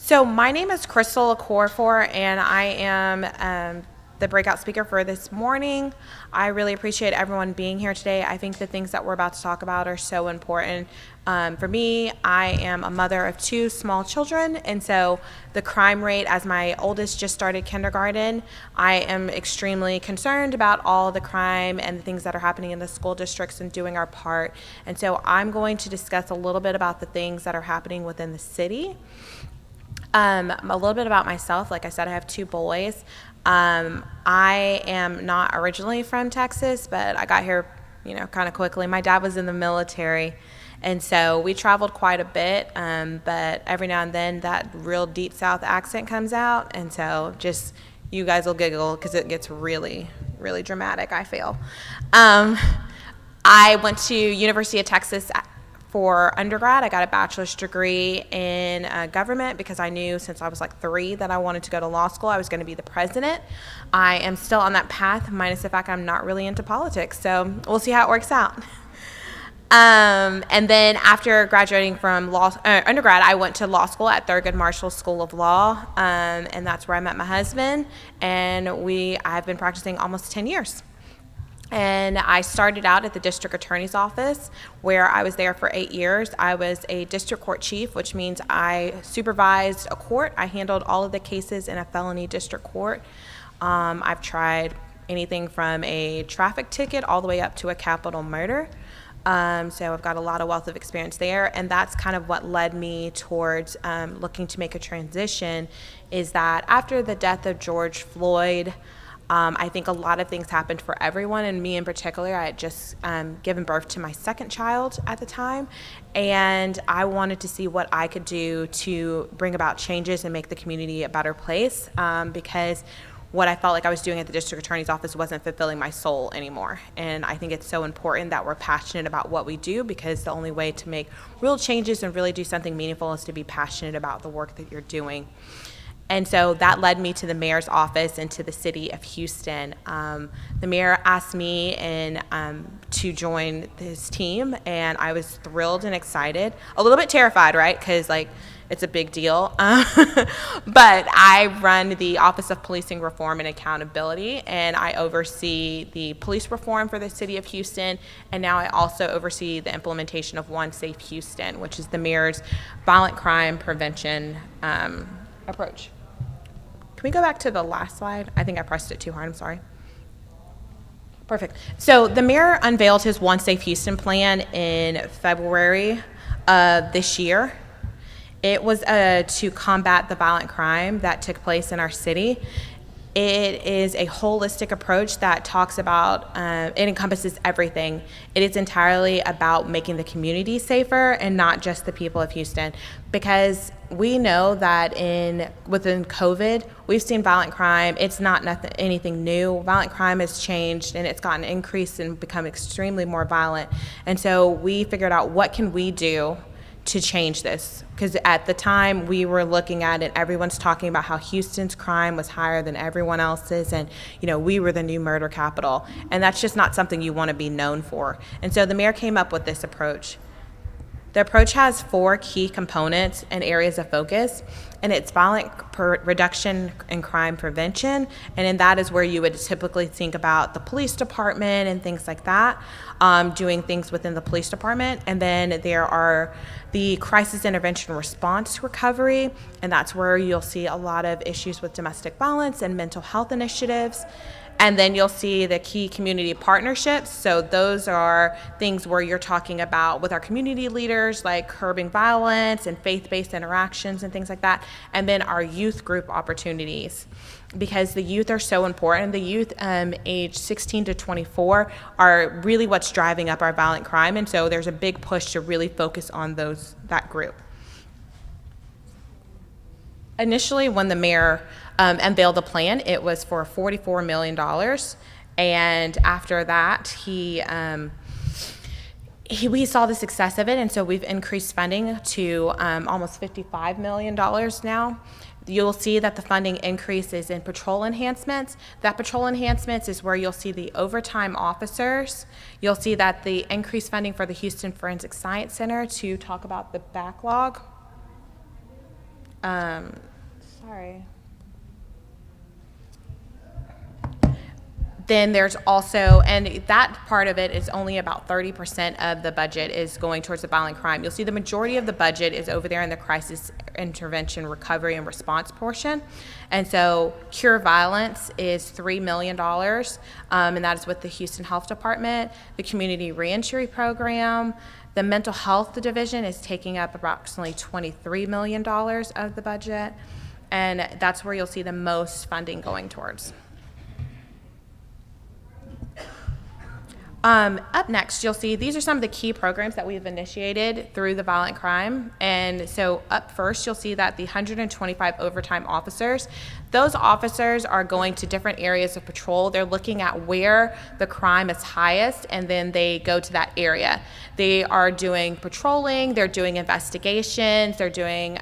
So my name is Crystal Lacorfor, and I am the breakout speaker for this morning. I really appreciate everyone being here today. I think the things that we're about to talk about are so important. For me, I am a mother of two small children, and so the crime rate, as my oldest just started kindergarten, I am extremely concerned about all the crime and the things that are happening in the school districts and doing our part. And so I'm going to discuss a little bit about the things that are happening within the city. A little bit about myself. Like I said, I have two boys. I am not originally from Texas, but I got here, kind of quickly. My dad was in the military, and so we traveled quite a bit, but every now and then that real deep South accent comes out, and so just you guys will giggle because it gets really, really dramatic, I feel. I went to University of Texas for undergrad. I got a bachelor's degree in government because I knew since I was like 3 that I wanted to go to law school. I was going to be the president. I am still on that path, minus the fact I'm not really into politics. So we'll see how it works out. And then after graduating from undergrad, I went to law school at Thurgood Marshall School of Law, and that's where I met my husband. And I've been practicing almost 10 years. And I started out at the district attorney's office, where I was there for 8 years. I was a district court chief, which means I supervised a court. I handled all of the cases in a felony district court. I've tried anything from a traffic ticket all the way up to a capital murder. So I've got a lot of wealth of experience there, and that's kind of what led me towards looking to make a transition, is that after the death of George Floyd, I think a lot of things happened for everyone, and me in particular. I had just given birth to my second child at the time, and I wanted to see what I could do to bring about changes and make the community a better place, because what I felt like I was doing at the district attorney's office wasn't fulfilling my soul anymore. And I think it's so important that we're passionate about what we do, because the only way to make real changes and really do something meaningful is to be passionate about the work that you're doing. And so that led me to the mayor's office and to the city of Houston. The mayor asked me to join his team, and I was thrilled and excited. A little bit terrified, right? Because it's a big deal. But I run the Office of Policing Reform and Accountability, and I oversee the police reform for the city of Houston. And now I also oversee the implementation of One Safe Houston, which is the mayor's violent crime prevention approach. Can we go back to the last slide? I think I pressed it too hard. I'm sorry. Perfect. So the mayor unveiled his One Safe Houston plan in February of this year. It was to combat the violent crime that took place in our city. It is a holistic approach that talks about, it encompasses everything. It is entirely about making the community safer and not just the people of Houston, because we know that within COVID, we've seen violent crime. It's not anything new. Violent crime has changed, and it's gotten increased and become extremely more violent. And so we figured out, what can we do to change this? Because at the time we were looking at it, everyone's talking about how Houston's crime was higher than everyone else's, and we were the new murder capital, and that's just not something you want to be known for. And so the mayor came up with this approach. The approach has 4 key components and areas of focus, and it's violent reduction and crime prevention, and then that is where you would typically think about the police department and things like that, doing things within the police department. And then there are the crisis intervention response recovery, and that's where you'll see a lot of issues with domestic violence and mental health initiatives. And then you'll see the key community partnerships. So those are things where you're talking about with our community leaders, like curbing violence and faith-based interactions and things like that. And then our youth group opportunities, because the youth are so important. The youth age 16 to 24 are really what's driving up our violent crime. And so there's a big push to really focus on that group. Initially, when the mayor unveiled the plan, it was for $44 million. And after that, we saw the success of it, and so we've increased funding to almost $55 million now. You'll see that the funding increases in patrol enhancements. That patrol enhancements is where you'll see the overtime officers. You'll see that the increased funding for the Houston Forensic Science Center to talk about the backlog. Sorry. Then there's also, and that part of it is only about 30% of the budget is going towards the violent crime. You'll see the majority of the budget is over there in the crisis intervention, recovery, and response portion. And so Cure Violence is $3 million, and that is with the Houston Health Department. The Community Reentry Program, the Mental Health Division is taking up approximately $23 million of the budget, and that's where you'll see the most funding going towards. Up next, you'll see these are some of the key programs that we've initiated through the violent crime. And so up first, you'll see that the 125 overtime officers, those officers are going to different areas of patrol. They're looking at where the crime is highest, and then they go to that area. They are doing patrolling, they're doing investigations, they're doing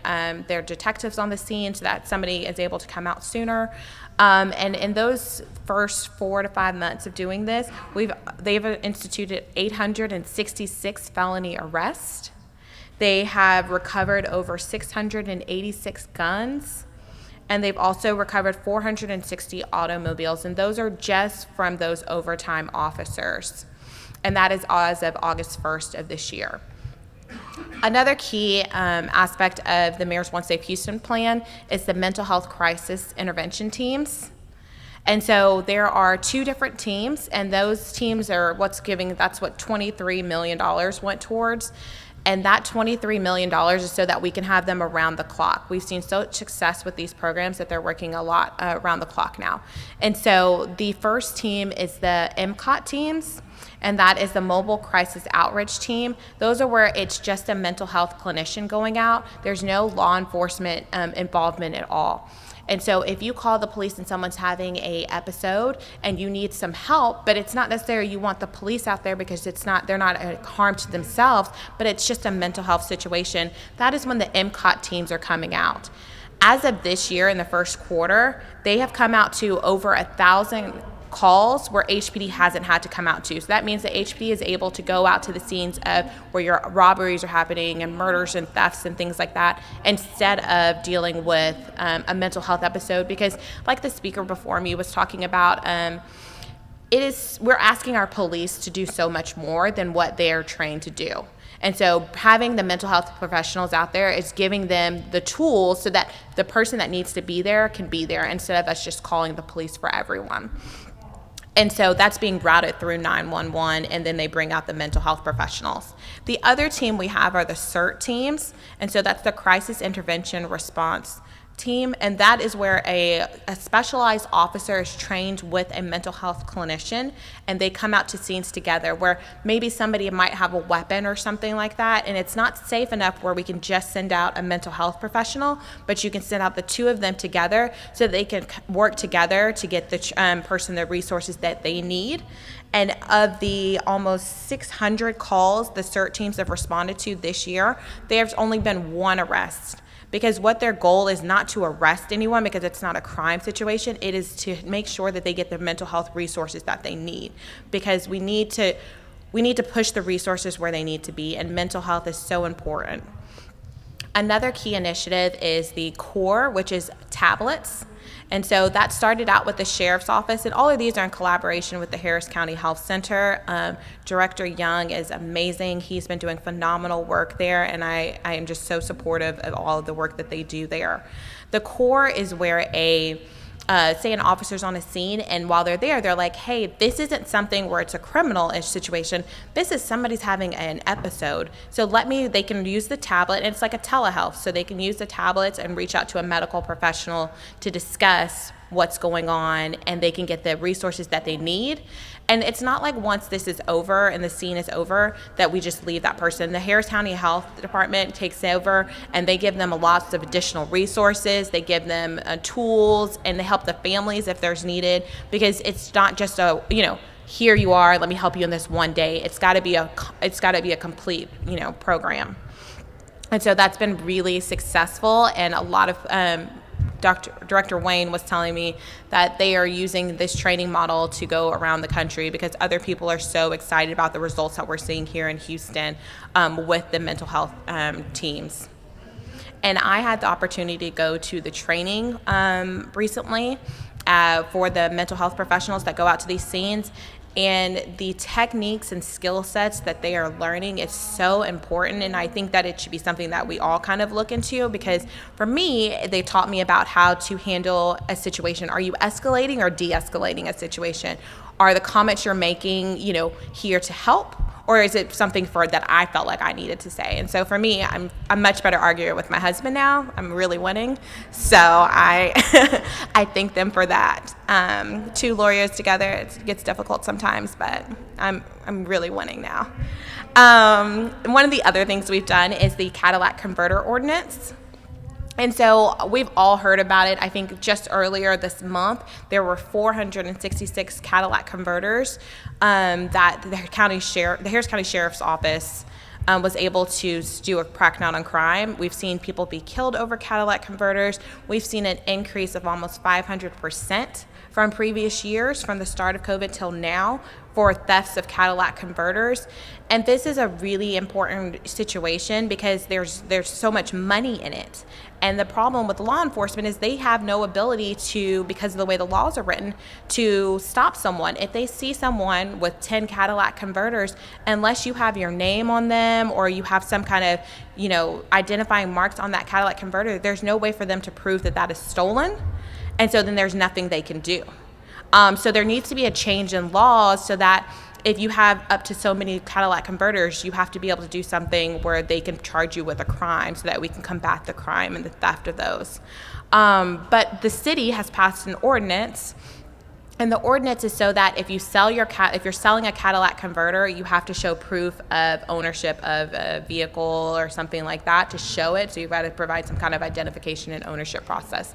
their detectives on the scene so that somebody is able to come out sooner. And in those first 4 to 5 months of doing this, they've instituted 866 felony arrests. They have recovered over 686 guns, and they've also recovered 460 automobiles, and those are just from those overtime officers. And that is as of August 1st of this year. Another key aspect of the Mayor's One Safe Houston plan is the mental health crisis intervention teams. And so there are 2 different teams, and those teams are that's what $23 million went towards. And that $23 million is so that we can have them around the clock. We've seen so much success with these programs that they're working a lot around the clock now. And so the first team is the MCOT teams, and that is the Mobile Crisis Outreach Team. Those are where it's just a mental health clinician going out. There's no law enforcement involvement at all. And so if you call the police and someone's having a episode and you need some help, but it's not necessarily you want the police out there because they're not a harm to themselves, but it's just a mental health situation, that is when the MCOT teams are coming out. As of this year in the first quarter, they have come out to over 1,000 calls where HPD hasn't had to come out to. So that means that HPD is able to go out to the scenes of where your robberies are happening and murders and thefts and things like that, instead of dealing with a mental health episode. Because like the speaker before me was talking about, we're asking our police to do so much more than what they're trained to do. And so having the mental health professionals out there is giving them the tools so that the person that needs to be there can be there, instead of us just calling the police for everyone. And so that's being routed through 911, and then they bring out the mental health professionals. The other team we have are the CERT teams, and so that's the Crisis Intervention Response Team, and that is where a specialized officer is trained with a mental health clinician, and they come out to scenes together where maybe somebody might have a weapon or something like that, and it's not safe enough where we can just send out a mental health professional, but you can send out the 2 of them together so they can work together to get the person the resources that they need. And of the almost 600 calls the CERT teams have responded to this year, there's only been 1 arrest. Because what their goal is not to arrest anyone, because it's not a crime situation, it is to make sure that they get the mental health resources that they need. Because we need to push the resources where they need to be, and mental health is so important. Another key initiative is the CORE, which is tablets. And so that started out with the Sheriff's Office, and all of these are in collaboration with the Harris County Health Center. Director Young is amazing. He's been doing phenomenal work there, and I am just so supportive of all of the work that they do there. The CORE is where say an officer's on a scene, and while they're there, they're like, hey, this isn't something where it's a criminal-ish situation. This is somebody's having an episode. So they can use the tablet, and it's like a telehealth. So they can use the tablets and reach out to a medical professional to discuss what's going on, and they can get the resources that they need. And it's not like once this is over and the scene is over that we just leave that person. The Harris County Health Department takes over, and they give them lots of additional resources. They give them tools, and they help the families if there's needed, because it's not just here you are, let me help you in this one day. It's got to be a complete, program. And so that's been really successful, and a lot of Director Wayne was telling me that they are using this training model to go around the country, because other people are so excited about the results that we're seeing here in Houston with the mental health teams. And I had the opportunity to go to the training recently for the mental health professionals that go out to these scenes. And the techniques and skill sets that they are learning is so important. And I think that it should be something that we all kind of look into, because for me, they taught me about how to handle a situation. Are you escalating or de-escalating a situation? Are the comments you're making, here to help? Or is it something that I felt like I needed to say? And so for me, I'm a much better arguer with my husband now. I'm really winning. So I I thank them for that. Two lawyers together, it gets difficult sometimes, but I'm really winning now. One of the other things we've done is the Cadillac converter ordinance. And so we've all heard about it. I think just earlier this month, there were 466 Cadillac converters that the Harris County Sheriff's Office was able to do a crackdown on crime. We've seen people be killed over Cadillac converters. We've seen an increase of almost 500% from previous years, from the start of COVID till now, for thefts of Cadillac converters. And this is a really important situation because there's so much money in it. And the problem with law enforcement is they have no ability to, because of the way the laws are written, to stop someone. If they see someone with 10 Cadillac converters, unless you have your name on them or you have some kind of, identifying marks on that Cadillac converter, there's no way for them to prove that that is stolen. And so then there's nothing they can do. So there needs to be a change in laws so that if you have up to so many Cadillac converters, you have to be able to do something where they can charge you with a crime so that we can combat the crime and the theft of those. But the city has passed an ordinance, and the ordinance is so that if you're selling a Cadillac converter, you have to show proof of ownership of a vehicle or something like that to show it. So you've got to provide some kind of identification and ownership process.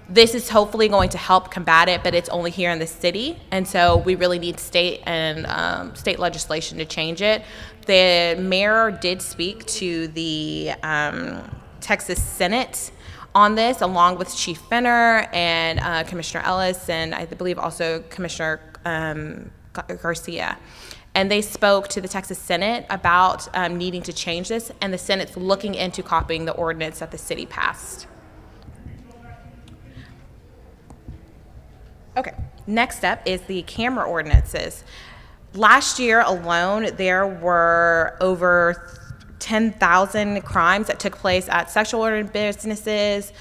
This is hopefully going to help combat it, but it's only here in the city, and so we really need state legislation to change it. The mayor did speak to the Texas Senate on this, along with Chief Fenner and Commissioner Ellis, and I believe also Commissioner Garcia. And they spoke to the Texas Senate about needing to change this, and the Senate's looking into copying the ordinance that the city passed. Okay, next up is the camera ordinances. Last year alone, there were over 10,000 crimes that took place at sexual-oriented businesses,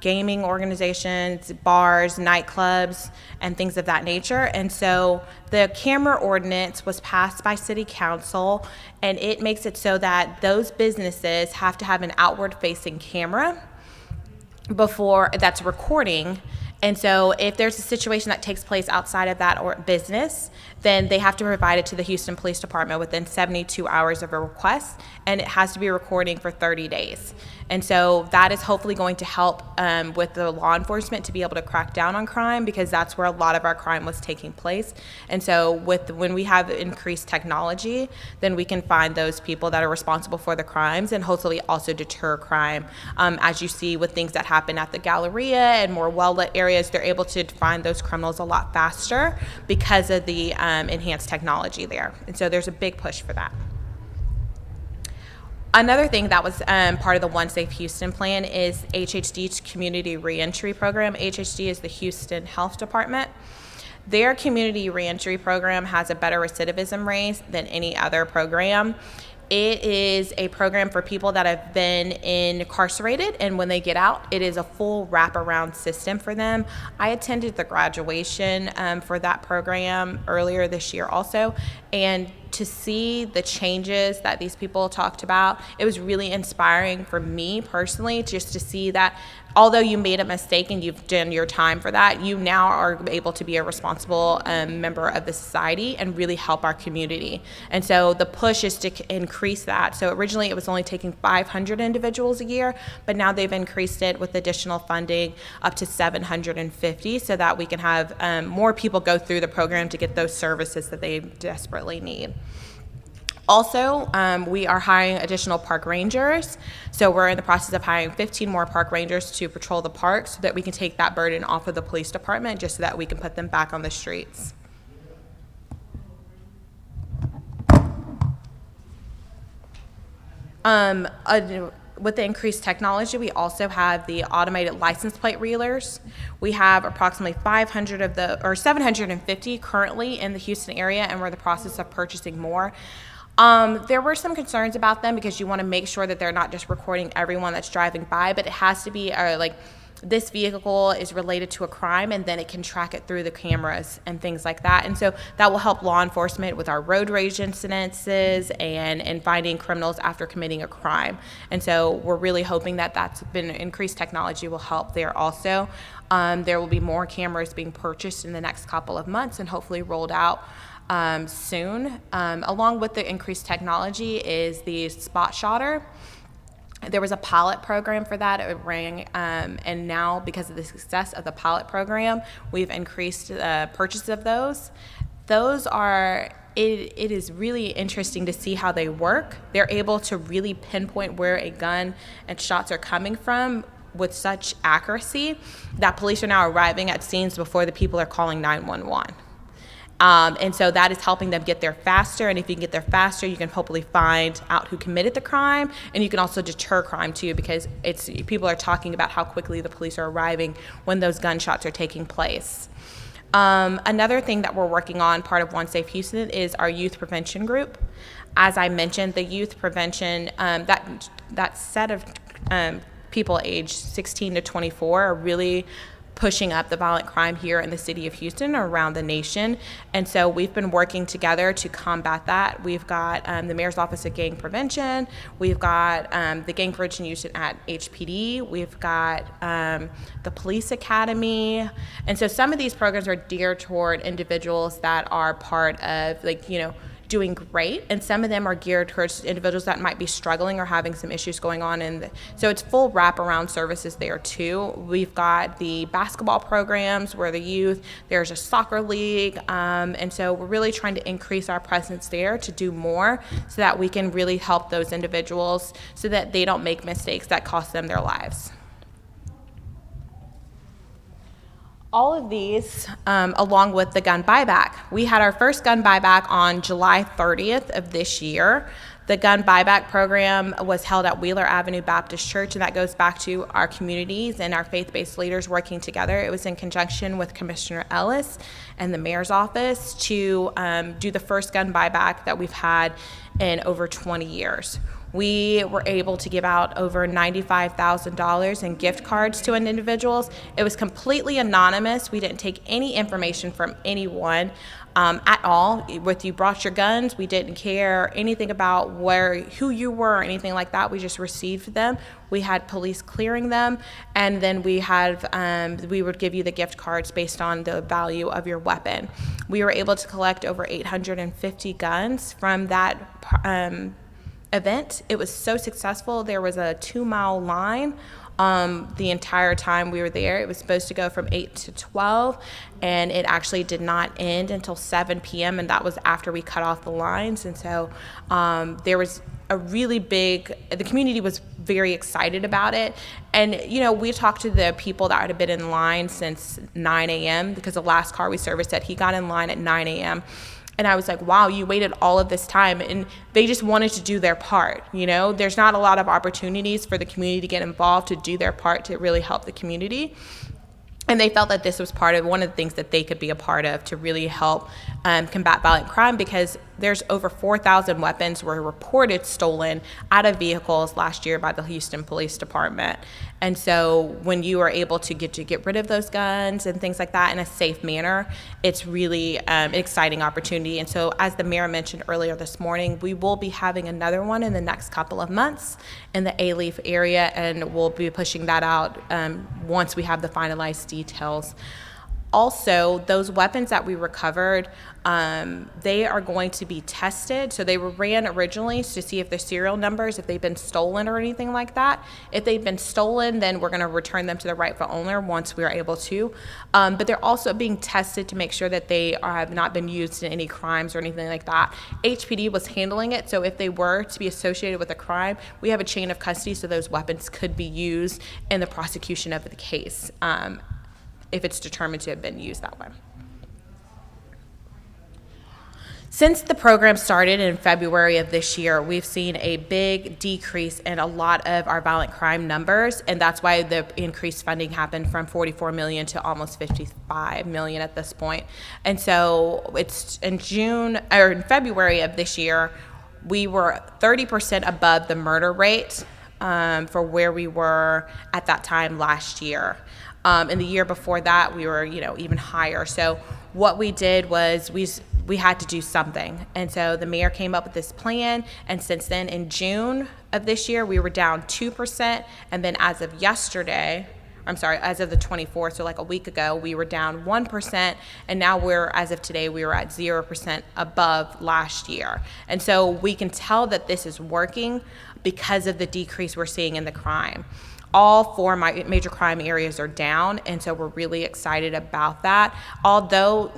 gaming organizations, bars, nightclubs, and things of that nature. And so the camera ordinance was passed by City Council, and it makes it so that those businesses have to have an outward-facing camera that's recording. And so if there's a situation that takes place outside of that business, then they have to provide it to the Houston Police Department within 72 hours of a request, and it has to be recording for 30 days. And so that is hopefully going to help with the law enforcement to be able to crack down on crime, because that's where a lot of our crime was taking place. And so when we have increased technology, then we can find those people that are responsible for the crimes and hopefully also deter crime. As you see with things that happen at the Galleria and more well-lit areas, they're able to find those criminals a lot faster because of the enhanced technology there. And so there's a big push for that. Another thing that was part of the One Safe Houston plan is HHD's Community Reentry Program. HHD is the Houston Health Department. Their Community Reentry Program has a better recidivism rate than any other program. It is a program for people that have been incarcerated, and when they get out, it is a full wraparound system for them. I attended the graduation for that program earlier this year also, and to see the changes that these people talked about, it was really inspiring for me personally, just to see that although you made a mistake and you've done your time for that, you now are able to be a responsible member of the society and really help our community. And so the push is to increase that. So originally it was only taking 500 individuals a year, but now they've increased it with additional funding up to 750 so that we can have more people go through the program to get those services that they desperately need. Also, we are hiring additional park rangers. So we're in the process of hiring 15 more park rangers to patrol the parks so that we can take that burden off of the police department, just so that we can put them back on the streets. with the increased technology, we also have the automated license plate readers. We have approximately 500 of the, or 750 currently in the Houston area, and we're in the process of purchasing more. There were some concerns about them because you want to make sure that they're not just recording everyone that's driving by, but it has to be like this vehicle is related to a crime, and then it can track it through the cameras and things like that. And so that will help law enforcement with our road rage incidences and finding criminals after committing a crime. And so we're really hoping that that's been increased technology will help there also. There will be more cameras being purchased in the next couple of months and hopefully rolled out soon. Along with the increased technology is the spot shotter. There was a pilot program for that. It rang, and now because of the success of the pilot program, we've increased purchase of those. Those are, it is really interesting to see how they work. They're able to really pinpoint where a gun and shots are coming from with such accuracy that police are now arriving at scenes before the people are calling 911. And so that is helping them get there faster. And if you can get there faster, you can hopefully find out who committed the crime. And you can also deter crime too, because people are talking about how quickly the police are arriving when those gunshots are taking place. Another thing that we're working on, part of One Safe Houston, is our youth prevention group. As I mentioned, the youth prevention, that set of people aged 16 to 24 are really pushing up the violent crime here in the city of Houston or around the nation. And so we've been working together to combat that. We've got the Mayor's Office of Gang Prevention. We've got the Gang Prevention Unit at HPD. We've got the Police Academy. And so some of these programs are geared toward individuals that are part of, doing great, and some of them are geared towards individuals that might be struggling or having some issues going on. And so it's full wraparound services there too. We've got the basketball programs where the youth, there's a soccer league, and so we're really trying to increase our presence there to do more so that we can really help those individuals so that they don't make mistakes that cost them their lives. All of these, along with the gun buyback. We had our first gun buyback on July 30th of this year. The gun buyback program was held at Wheeler Avenue Baptist Church, and that goes back to our communities and our faith-based leaders working together. It was in conjunction with Commissioner Ellis and the Mayor's Office to do the first gun buyback that we've had in over 20 years. We were able to give out over $95,000 in gift cards to individuals. It was completely anonymous. We didn't take any information from anyone at all. If you brought your guns, we didn't care anything about who you were or anything like that. We just received them. We had police clearing them, and then we would give you the gift cards based on the value of your weapon. We were able to collect over 850 guns from that event. It was so successful. There was a 2-mile line the entire time we were there. It was supposed to go from 8 to 12, and it actually did not end until 7 p.m., and that was after we cut off the lines. And so there was a really the community was very excited about it. And, we talked to the people that had been in line since 9 a.m. because the last car we serviced said he got in line at 9 a.m. And I was like, wow, you waited all of this time. And they just wanted to do their part. There's not a lot of opportunities for the community to get involved, to do their part to really help the community. And they felt that this was part of one of the things that they could be a part of to really help combat violent crime, because there's over 4,000 weapons were reported stolen out of vehicles last year by the Houston Police Department. And so when you are able to get rid of those guns and things like that in a safe manner, it's really an exciting opportunity. And so as the mayor mentioned earlier this morning, we will be having another one in the next couple of months in the A-Leaf area, and we'll be pushing that out once we have the finalized details. Also, those weapons that we recovered, they are going to be tested. So they were ran originally to see if the serial numbers, if they've been stolen or anything like that. If they've been stolen, then we're going to return them to the rightful owner once we are able to. But they're also being tested to make sure that they have not been used in any crimes or anything like that. HPD was handling it, so if they were to be associated with a crime, we have a chain of custody, so those weapons could be used in the prosecution of the case. If it's determined to have been used that way. Since the program started in February of this year, we've seen a big decrease in a lot of our violent crime numbers, and that's why the increased funding happened from 44 million to almost 55 million at this point. And so it's in February of this year, we were 30% above the murder rate for where we were at that time last year. And the year before that, we were, even higher. So what we did was we had to do something. And so the mayor came up with this plan. And since then, in June of this year, we were down 2%. And then as of the 24th, so like a week ago, we were down 1%. And now as of today, we were at 0% above last year. And so we can tell that this is working because of the decrease we're seeing in the crime. All 4 major crime areas are down, and so we're really excited about that. Although,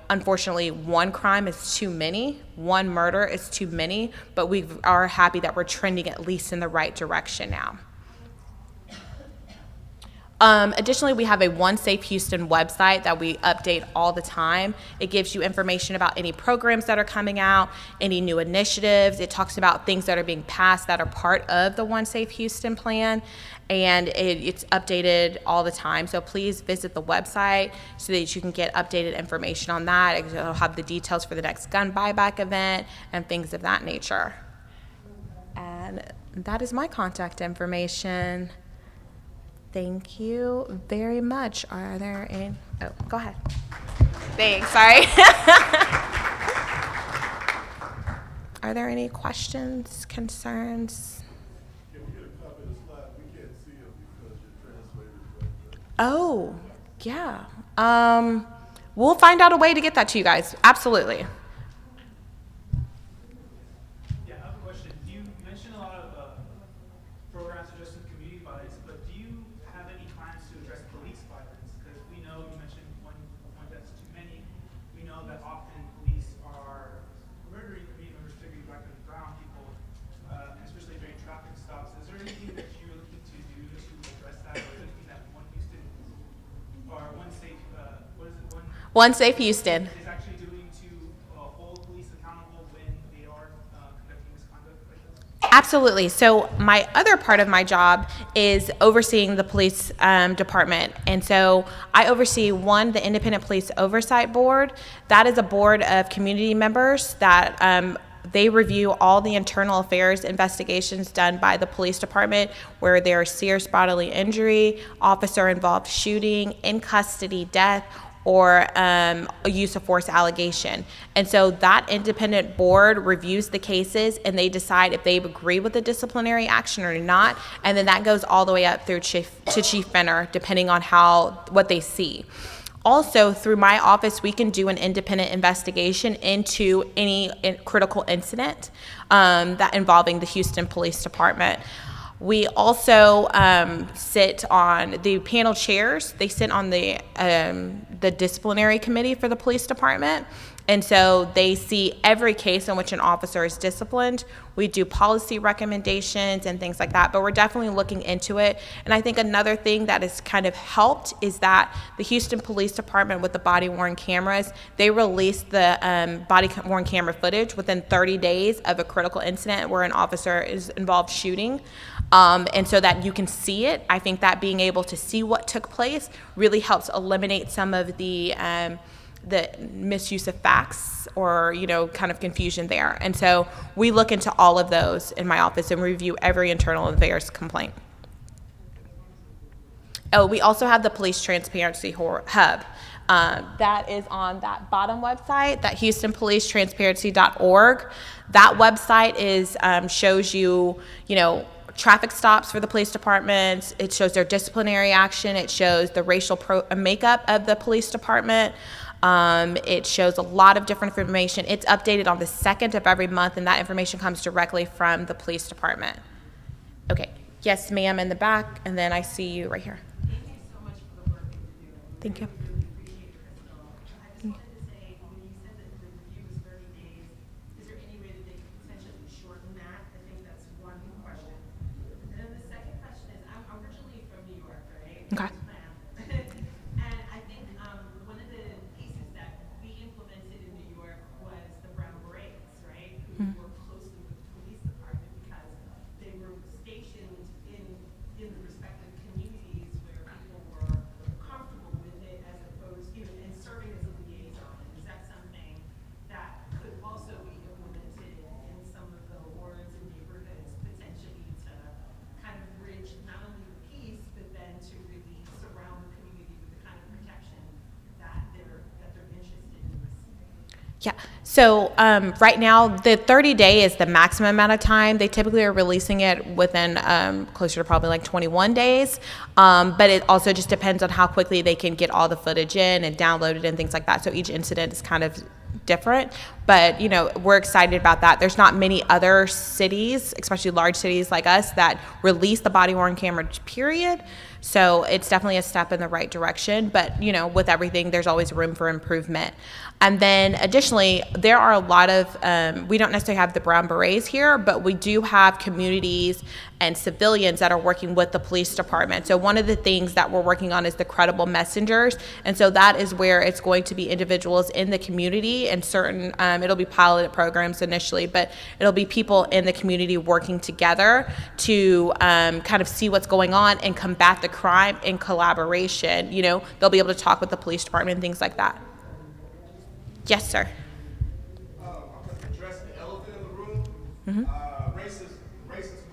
unfortunately, one crime is too many, one murder is too many, but we are happy that we're trending at least in the right direction now. Additionally, we have a One Safe Houston website that we update all the time. It gives you information about any programs that are coming out, any new initiatives. It talks about things that are being passed that are part of the One Safe Houston plan, and it's updated all the time. So please visit the website so that you can get updated information on that. It'll have the details for the next gun buyback event and things of that nature. And that is my contact information. Thank you very much. Are there any? Oh, go ahead. Thanks. Sorry. Are there any questions, concerns? Can we get a copy of the slide? We can't see them because your translators right there. Oh, yeah. We'll find out a way to get that to you guys. Absolutely. Yeah, I have a question. You mentioned a lot of programs addressing community violence, but do you have any plans to address police violence? Because we know you mentioned one that's too many. We know that often police are murdering community members, particularly black and brown people, especially during traffic stops. Is there anything that you're looking to do to address that, or anything that One Houston or One Safe, One Safe Houston is actually doing to hold police accountable when they are conducting misconduct like this? Absolutely. So my other part of my job is overseeing the police department. And so I oversee the Independent Police Oversight Board. That is a board of community members that they review all the internal affairs investigations done by the police department where there is serious bodily injury, officer-involved shooting, in custody death, or a use of force allegation. And so that independent board reviews the cases and they decide if they agree with the disciplinary action or not. And then that goes all the way up through to Chief Fenner, depending on what they see. Also, through my office, we can do an independent investigation into any critical incident that involving the Houston Police Department. We also sit on the panel chairs. They sit on the disciplinary committee for the police department. And so they see every case in which an officer is disciplined. We do policy recommendations and things like that, but we're definitely looking into it. And I think another thing that has kind of helped is that the Houston Police Department with the body-worn cameras, they released the body-worn camera footage within 30 days of a critical incident where an officer is involved shooting. And so that you can see it. I think that being able to see what took place really helps eliminate some of the misuse of facts or, kind of confusion there. And so we look into all of those in my office and review every internal affairs complaint. Oh, we also have the Police Transparency Hub. That is on that bottom website, that HoustonPoliceTransparency.org. That website shows you, traffic stops for the police departments. It shows their disciplinary action. It shows the racial makeup of the police department. It shows a lot of different information. It's updated on the 2nd of every month, and that information comes directly from the police department. Okay. Yes, ma'am, in the back, and then I see you right here. Thank you so much for the work that you're doing. Thank you. I really appreciate it, Crystal. I just wanted to say, when you said that the review was 30 days, is there any way that they could potentially shorten that? I think that's one question. And then the second question is, I'm originally from New York, right? Okay. And I think one of the pieces that we implemented in New York was the Brown Beret Yeah. So right now, the 30-day is the maximum amount of time. They typically are releasing it within closer to probably like 21 days. But it also just depends on how quickly they can get all the footage in and downloaded and things like that. So each incident is kind of different. But, you know, we're excited about that. There's not many other cities, especially large cities like us, that release the body-worn camera, period. So it's definitely a step in the right direction. But, you know, with everything, there's always room for improvement. And then additionally, there are a lot of, we don't necessarily have the Brown Berets here, but we do have communities and civilians that are working with the police department. So one of the things that we're working on is the credible messengers. And so that is where it's going to be individuals in the community and certain, it'll be piloted programs initially, but it'll be people in the community working together to kind of see what's going on and combat the crime in collaboration. You know, they'll be able to talk with the police department and things like that. Yes, sir. I'm going to address the elephant in the room. Racist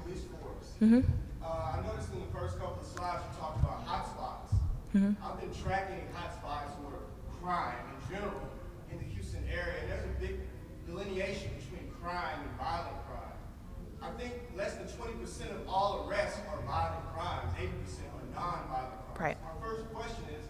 police force. I noticed in the first couple of slides you talked about hotspots. I've been tracking hotspots for crime in general in the Houston area, and there's a big delineation between crime and violent crime. I think less than 20% of all arrests are violent crimes, 80% are non-violent crimes. Right. My first question is,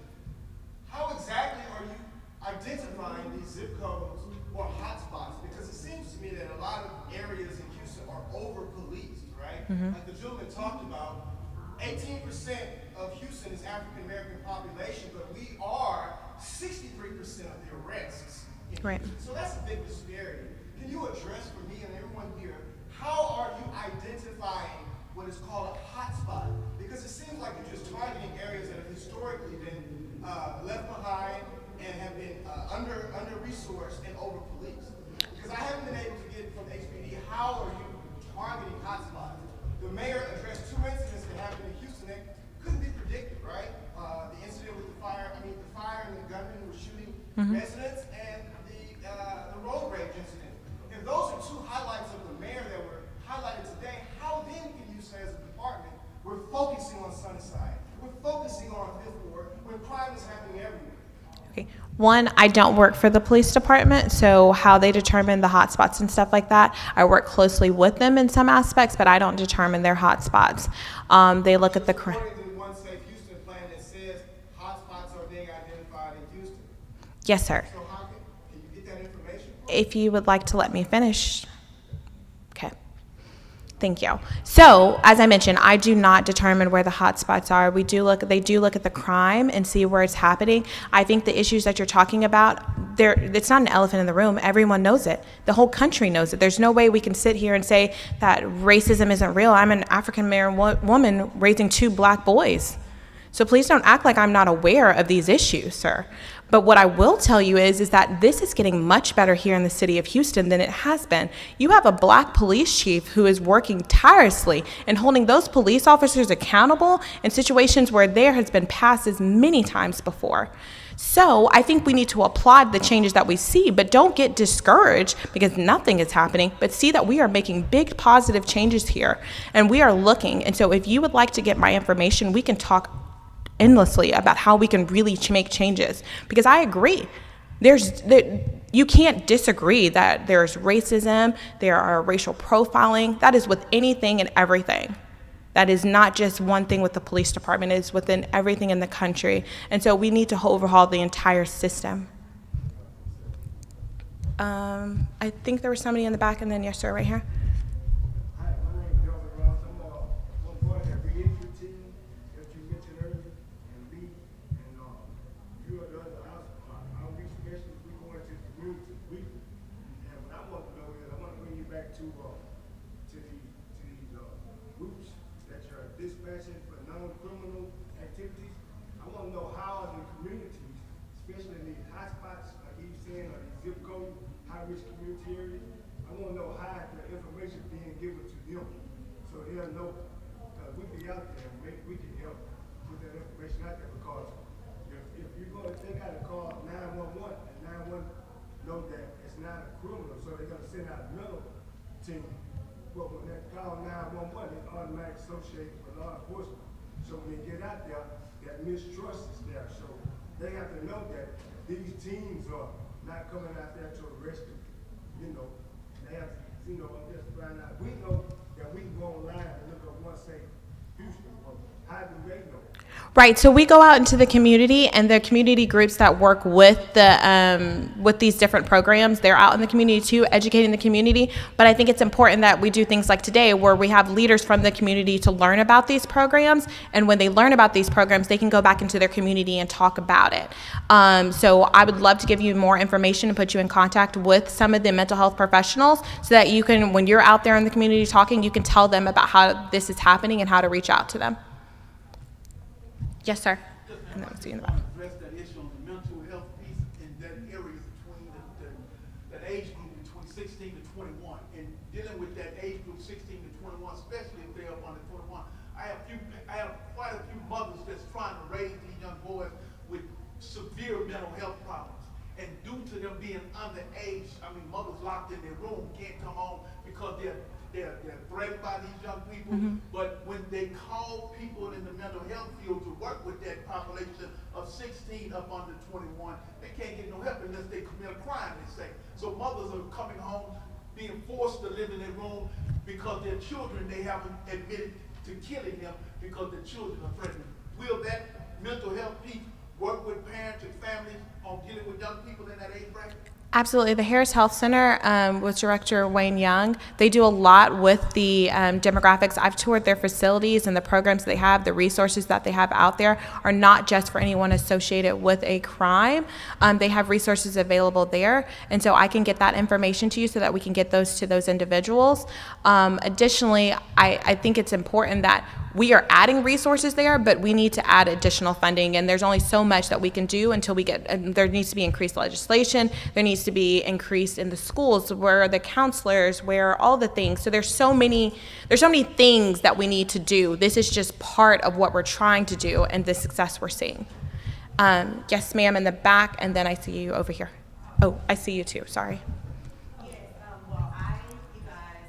how exactly are you identifying these zip codes or hotspots? Because it seems to me that a lot of areas in Houston are over-policed, right? Like the gentleman talked about, 18% of Houston is African-American population, but we are 63% of the arrests in Right. Houston. So that's a big disparity. Can you address for me and everyone here, how are you identifying what is called a hotspot? Because it seems like you're just targeting areas that have historically been left behind and have been under-resourced and over-policed. Because I haven't been able to get from HPD, how are you targeting hotspots? The mayor addressed two incidents that happened in Houston that couldn't be predicted, right? The incident with the fire and the gunman were shooting residents, and the road rage incident. If those are two highlights of the mayor that were highlighted today, how then can you say as a department, we're focusing on Sunnyside, we're focusing on Fifth Ward, when crime is happening everywhere? Okay. One, I don't work for the police department, so how they determine the hotspots and stuff like that, I work closely with them in some aspects, but I don't determine their hotspots. They look at the crime. According to the One Safe Houston plan that says hotspots are being identified in Houston. Yes, sir. So how can you get that information? If you would like to let me finish. Okay. Thank you. So, as I mentioned, I do not determine where the hotspots are. They do look at the crime and see where it's happening. I think the issues that you're talking about, it's not an elephant in the room. Everyone knows it. The whole country knows it. There's no way we can sit here and say that racism isn't real. I'm an African-American woman raising 2 black boys. So please don't act like I'm not aware of these issues, sir. But what I will tell you is that this is getting much better here in the city of Houston than it has been. You have a black police chief who is working tirelessly and holding those police officers accountable in situations where there has been passes many times before. So I think we need to applaud the changes that we see, but don't get discouraged because nothing is happening, but see that we are making big positive changes here and we are looking. And so if you would like to get my information, we can talk endlessly about how we can really make changes, because I agree you can't disagree that there's racism, there are racial profiling. That is with anything and everything. That is not just one thing with the police department, it is within everything in the country, and so we need to overhaul the entire system. I think there was somebody in the back, and then yes sir, right here. Hi, my name is Delvin Ross. I'm one part of that reentry team that you mentioned earlier, and Lee, and you are the other outreach specialists. We go into the community weekly, and what I want to know is I want to bring you back to these groups that you're dispatching for non-criminal activities. I want to know how the communities, especially in these hotspots, like he's saying, or these zip code, high-risk community areas, I want to know how the information being given to them, so they'll know. We be out there, maybe we can help put that information out there, because if you're going to take out a call 911, and 911 know that it's not a criminal, so they're going to send out another team. But when they call 911, it's automatically associated with law enforcement. So when they get out there, that mistrust is there. So they have to know that these teams are not coming out there to arrest them. You know, they have, just find out. We know that we can go online and look up one say Houston, but how do they know? Right. So we go out into the community, and the community groups that work with with these different programs, they're out in the community too, educating the community. But I think it's important that we do things like today, where we have leaders from the community to learn about these programs. And when they learn about these programs, they can go back into their community and talk about it. So I would love to give you more information and put you in contact with some of the mental health professionals, so that you can, when you're out there in the community talking, you can tell them about how this is happening and how to reach out to them. Yes, sir. And that was you in the back. Address that issue on the mental health piece in that area between that age group between 16 to 21, and dealing with that age group 16 to 21, especially if they're up under 21. I have quite a few mothers that's trying to raise these young boys with severe mental health problems, and due to them being underage, mothers locked in their room can't come home because they're threatened by these young people. But when they call people in the mental health field to work with that population of 16 up under 21, they can't get no help unless they commit a crime, they say. So mothers are coming home being forced to live in their room because their children, they haven't admitted to killing them because their children are threatened. Will that mental health piece work with parents and families on dealing with young people in that age bracket? Absolutely. The Harris Health Center with Director Wayne Young, they do a lot with the demographics. I've toured their facilities, and the programs they have, the resources that they have out there are not just for anyone associated with a crime. They have resources available there, and so I can get that information to you so that we can get those to those individuals. Additionally, I think it's important that we are adding resources there, but we need to add additional funding, and there's only so much that we can do until we get, there needs to be increased legislation, there needs to be increased in the schools, where the counselors, where all the things. So there's so many things that we need to do. This is just part of what we're trying to do and the success we're seeing. Yes, ma'am, in the back, and then I see you over here. Oh, I see you too, sorry. Yes, you guys,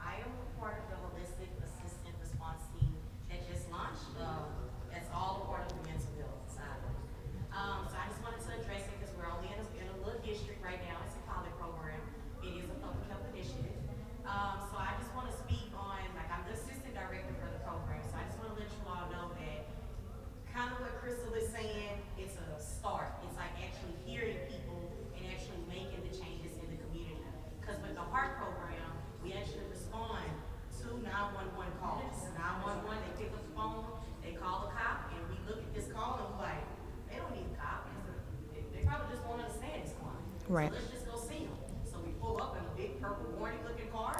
I am a part of the holistic assistant response team that just launched. That's all a part of the mental health side. So I just wanted to address it because we're only in a little district right now. It's a pilot program. It is a public health initiative. So I just want to speak on, I'm the assistant director for the program. So I just want to let you all know that kind of what Crystal is saying, it's a start. It's like actually hearing people and actually making the changes in the community. Because with the HEART program, we actually respond to 911 calls. 911, they pick up the phone, they call the cop, and we look at this call and we're like, they don't need a cop. They probably just won't understand this one. Right. So let's just go see them. So we pull up in a big purple warning looking car.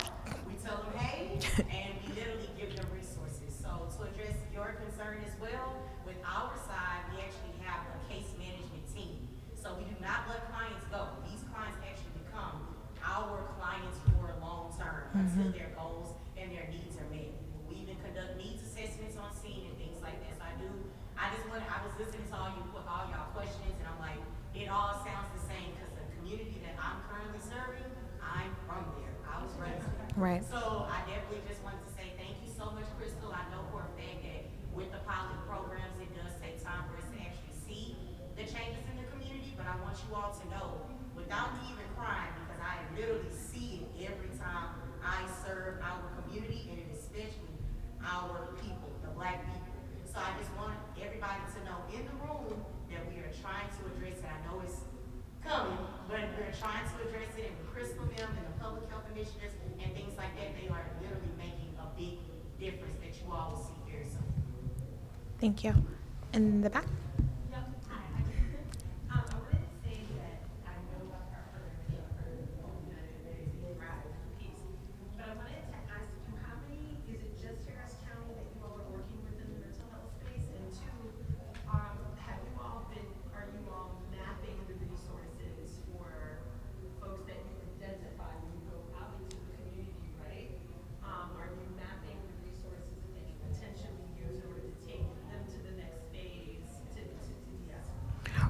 We tell them, hey, and we literally give them resources. So to address your concern as well, with our side, we actually have a case management team. So we do not let clients go. These clients actually become our clients for long term until their goals and their needs are met. We even conduct needs assessments on scene and things like this. I was listening to all y'all questions, and I'm like, it all sounds the same because the community that I'm currently serving, I'm from there. I was raised there. Right. So I definitely just wanted to say thank you so much, Crystal. I know for a fact that with the pilot programs, it does take time for us to actually see the changes in the community, but I want you all to know, without me even crying, because I literally see it every time I serve our community, and especially our people, the Black people. So I just want everybody to know in the room that we are trying to address it. I know it's coming, but we're trying to address it, and with Crystal them and the public health initiatives and things like that, they are literally making a big difference that you all will see very soon. Thank you. In the back? Yep. Hi. I wanted to say that I know about our piece, but I wanted to ask you, how many, is it just Harris County that you all are working with in the mental health space? And two, are you all mapping the resources for folks that you identify when you go out into the community, right? Are you mapping the resources that you potentially use in order to take them to the next phase, to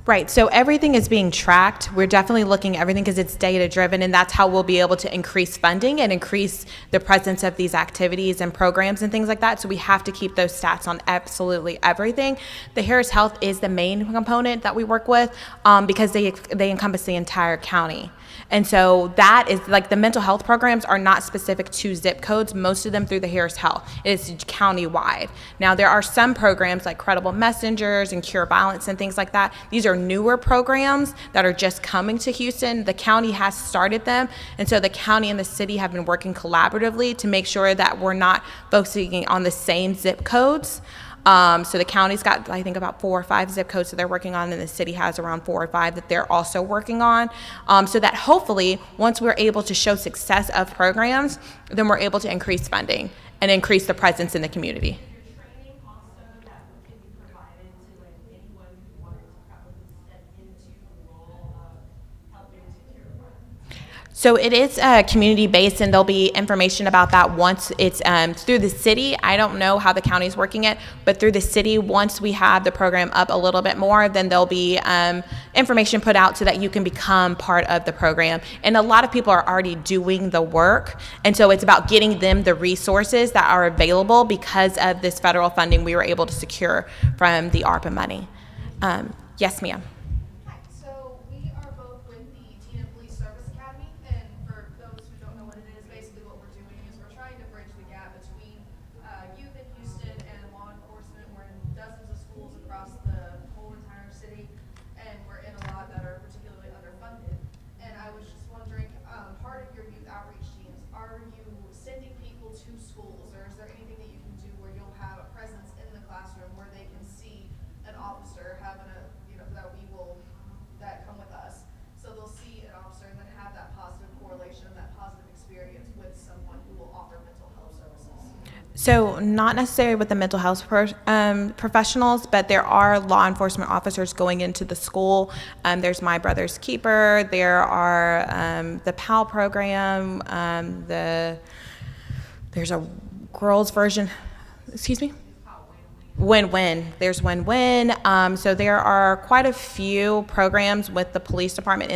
Right, so everything is being tracked. We're definitely looking at everything because it's data driven, and that's how we'll be able to increase funding and increase the presence of these activities and programs and things like that. So we have to keep those stats on absolutely everything. The Harris Health is the main component that we work with because they encompass the entire county. And so that is like the mental health programs are not specific to zip codes, most of them through the Harris Health. It's county-wide. Now, there are some programs like Credible Messengers and Cure Violence and things like that. These are newer programs that are just coming to Houston. The county has started them. And so the county and the city have been working collaboratively to make sure that we're not focusing on the same zip codes. So the county's got, I think, about 4 or 5 zip codes that they're working on, and the city has around 4 or 5 that they're also working on. So that hopefully, once we're able to show success of programs, then we're able to increase funding and increase the presence in the community. Your training also that can be provided to like anyone who wanted to probably step into the role of helping to cure violence. So it is community-based, and there'll be information about that once it's through the city. I don't know how the county's working it, but through the city, once we have the program up a little bit more, then there'll be information put out so that you can become part of the program. And a lot of people are already doing the work, and so it's about getting them the resources that are available because of this federal funding we were able to secure from the ARPA money. Yes, ma'am. Hi, so we are both with the Teen and Police Service Academy, and for those who don't know what it is, basically what we're doing is we're trying to bridge the gap between youth in Houston and law enforcement. We're in dozens of schools across the whole entire city, and we're in a lot that are particularly underfunded. And I was just wondering, part of your youth outreach teams, are you sending people to schools, or is there anything that you can do where you'll have a presence in the classroom where they can see an officer having a, that come with us. So they'll see an officer and then have that positive correlation, that positive experience with someone who will offer mental health services. So not necessarily with the mental health professionals, but there are law enforcement officers going into the school. There's My Brother's Keeper. There are the PAL program. There's a girls version. Excuse me? Win-win. There's win-win. So there are quite a few programs with the police department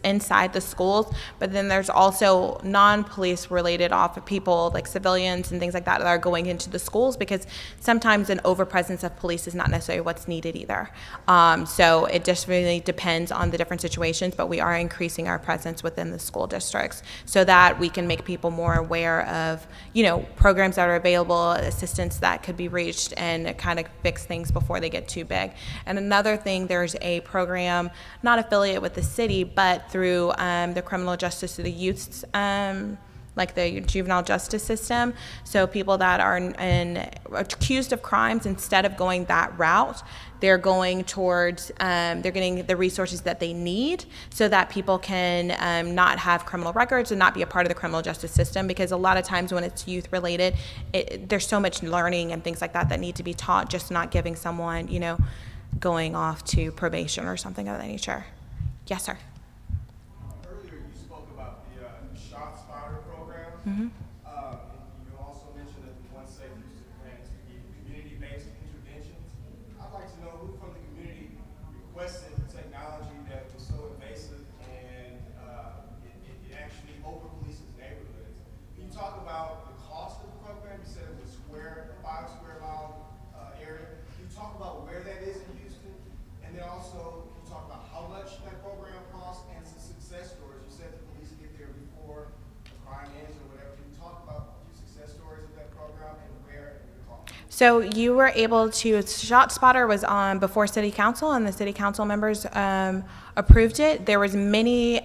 inside the schools, but then there's also non-police related people like civilians and things like that are going into the schools because sometimes an overpresence of police is not necessarily what's needed either. So it just really depends on the different situations, but we are increasing our presence within the school districts so that we can make people more aware of, programs that are available, assistance that could be reached, and kind of fix things before they get too big. And another thing, there's a program, not affiliate with the city, but through the criminal justice of the youths, like the juvenile justice system. So people that are accused of crimes, instead of going that route, they're going towards, they're getting the resources that they need so that people can not have criminal records and not be a part of the criminal justice system, because a lot of times when it's youth related, there's so much learning and things like that that need to be taught, just not giving someone, going off to probation or something of that nature. Yes, sir. Earlier you spoke about the Shot Spotter program. Mm-hmm. And you also mentioned that the One Safe Houston grants community-based interventions. I'd like to know who from the community requested technology that was so invasive and it actually over-polices neighborhoods. Can you talk about the cost of the program? You said it was 5 square mile area. Can you talk about where that is in Houston? And then also, can you talk about how much that program costs and some success stories? You said the police get there before the crime ends or whatever. Can you talk about a few success stories of that program and where and the cost? So you were able to, Shot Spotter was on before City Council, and the City Council members approved it. There was many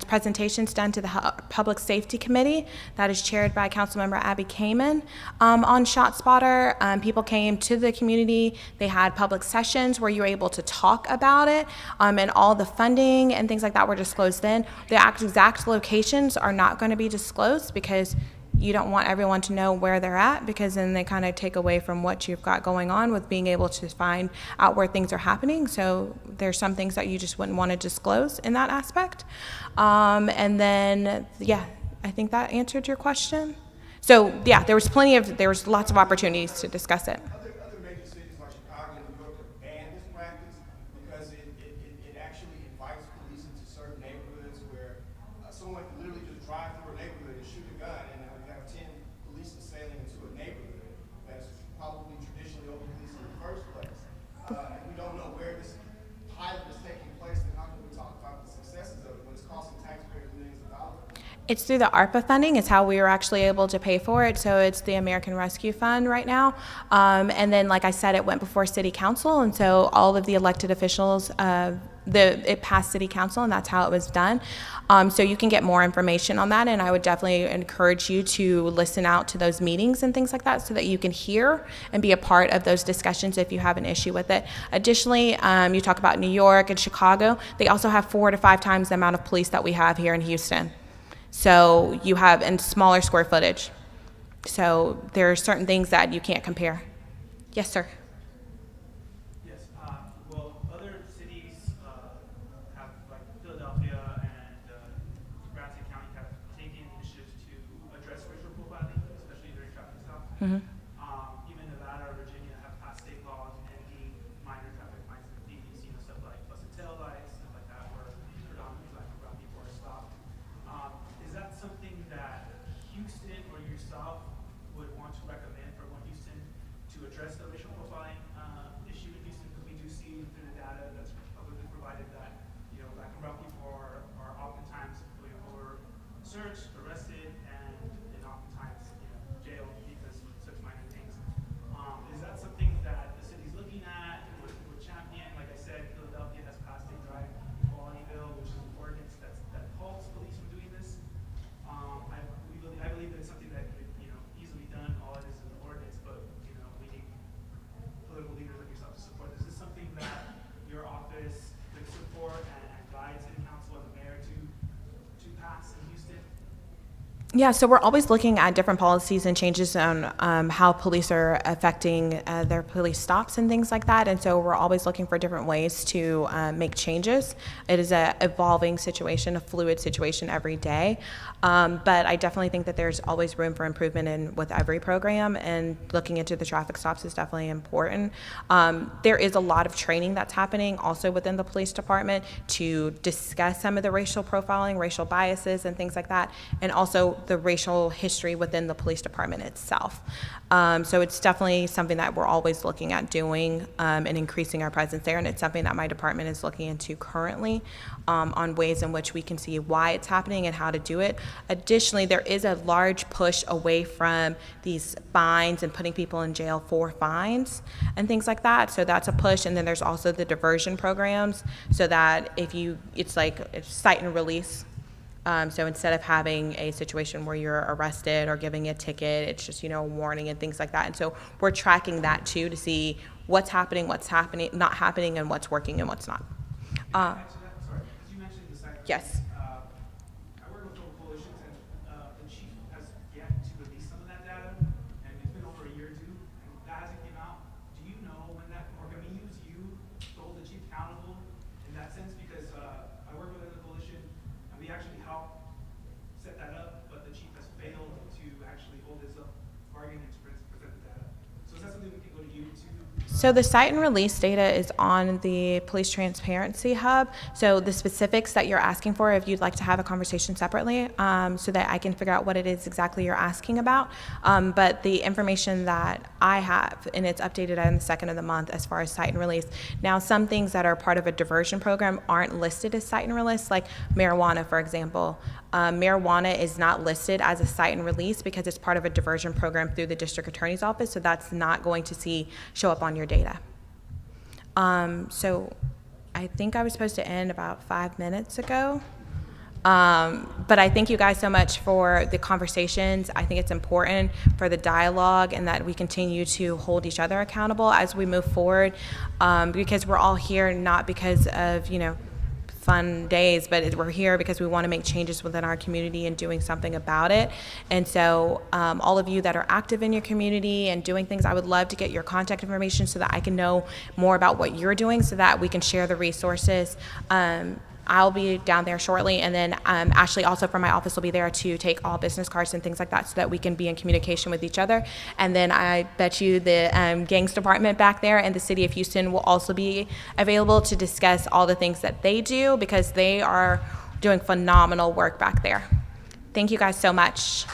presentations done to the Public Safety Committee that is chaired by Councilmember Abby Kamen on Shot Spotter. People came to the community. They had public sessions where you were able to talk about it, and all the funding and things like that were disclosed then. The exact locations are not going to be disclosed because you don't want everyone to know where they're at, because then they kind of take away from what you've got going on with being able to find out where things are happening. So there's some things that you just wouldn't want to disclose in that aspect. And then, I think that answered your question. So there was lots of opportunities to discuss it. Other major cities like Chicago and New York have banned this practice because it It's through the ARPA funding. It's how we were actually able to pay for it. So it's the American Rescue Fund right now. And then, like I said, it went before City Council, and so all of the elected officials, it passed City Council, and that's how it was done. So you can get more information on that, and I would definitely encourage you to listen out to those meetings and things like that so that you can hear and be a part of those discussions if you have an issue with it. Additionally, you talk about New York and Chicago. They also have 4 to 5 times the amount of police that we have here in Houston. So you have, and smaller square footage. So there are certain things that you can't compare. Yes, sir. Yes, well, other cities have, like Philadelphia and Ramsey County have taken initiatives to address racial profiling, especially during traffic stops. Mm-hmm. Even Nevada or Virginia have passed state laws ending minor traffic fines and fees, stuff like busted tail lights, stuff like that, where predominantly black and brown people are stopped. Is that something that Houston or yourself would want to recommend for One Houston to address the racial profiling issue in Houston? Because we do see through the data that's publicly provided that black and brown people are oftentimes over searched, arrested, and oftentimes jailed because of such minor things. Is that something that the city's looking at would champion? Like I said, Philadelphia has passed a drive equality bill, which is an ordinance that halts police from doing this. I believe that it's something that could easily done. All it is an ordinance, but we need political leaders like yourself to support this. Is this something that your office could support and guide city council and the mayor to pass in Houston? Yeah, so we're always looking at different policies and changes on how police are affecting their police stops and things like that. And so we're always looking for different ways to make changes. It is an evolving situation, a fluid situation every day. But I definitely think that there's always room for improvement with every program, and looking into the traffic stops is definitely important. There is a lot of training that's happening also within the police department to discuss some of the racial profiling, racial biases, and things like that, and also the racial history within the police department itself. So it's definitely something that we're always looking at doing and increasing our presence there, and it's something that my department is looking into currently on ways in which we can see why it's happening and how to do it. Additionally, there is a large push away from these fines and putting people in jail for fines and things like that. So that's a push. And then there's also the diversion programs, so that it's cite and release. So instead of having a situation where you're arrested or giving a ticket, it's just, a warning and things like that. And so we're tracking that too to see what's happening, not happening, and what's working and what's not. Sorry, because you mentioned the site. Yes. I work with local coalitions, and the chief has yet to release some of that data, and it's been over a year or two, and that hasn't came out. Do you know when that, or can we use you to hold the chief accountable in that sense? Because I work with a coalition, and we actually help set that up, but the chief has failed to actually hold his up bargain and to present the data. So is that something we can go to you to? So the cite and release data is on the Police Transparency Hub. So the specifics that you're asking for, if you'd like to have a conversation separately, so that I can figure out what it is exactly you're asking about. But the information that I have, and it's updated on the 2nd of the month as far as cite and release. Now, some things that are part of a diversion program aren't listed as cite and release, like marijuana, for example. Marijuana is not listed as a cite and release because it's part of a diversion program through the district attorney's office, so that's not going to show up on your data. So I think I was supposed to end about 5 minutes ago. But I thank you guys so much for the conversations. I think it's important for the dialogue, and that we continue to hold each other accountable as we move forward, because we're all here not because of, fun days, but we're here because we want to make changes within our community and doing something about it. And so all of you that are active in your community and doing things, I would love to get your contact information so that I can know more about what you're doing, so that we can share the resources. I'll be down there shortly, and then Ashley also from my office will be there to take all business cards and things like that, so that we can be in communication with each other. And then I bet you the gangs department back there and the city of Houston will also be available to discuss all the things that they do, because they are doing phenomenal work back there. Thank you guys so much.